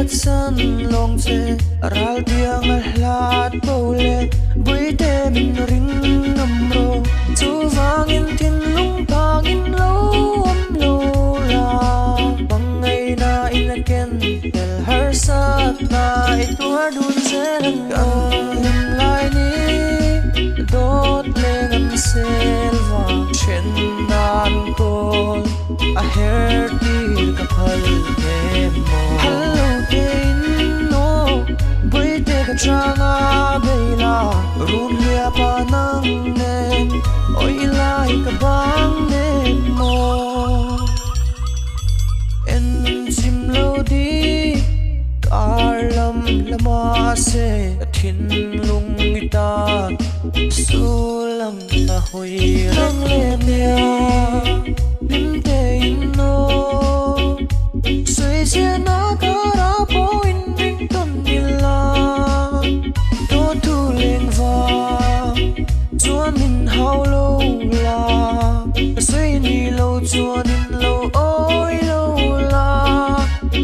San long che ral tiang hlat bole bui te min ring nam ro chu wangin tin lung pangin lo am lo la bangai na in ken tel har sat na I tua dun zen lim lai ni dot lengam selva chen nan kol a her ti ka phal me mo Tranga bela rumia panang nen oi lai ka bang nen mo en sim lo di karlam lama se thin lung ita sulam na hoi rang le nia lim te no sui sia na ka ra po in ring ton nila min hao lâu la suy ni lâu chua nin lâu ôi lâu la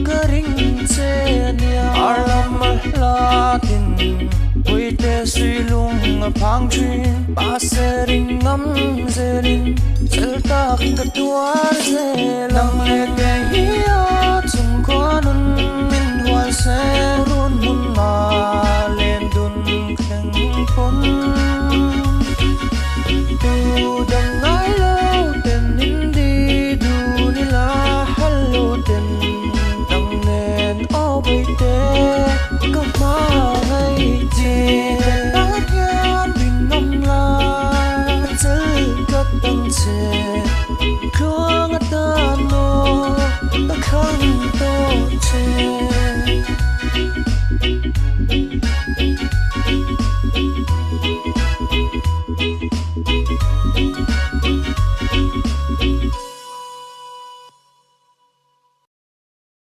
cơ ring che nia alam la tin vui te suy lung phang chuyên ba se ring ngắm se rin sel ta ka tua se lang le ke hi a chung qua nun min hoa se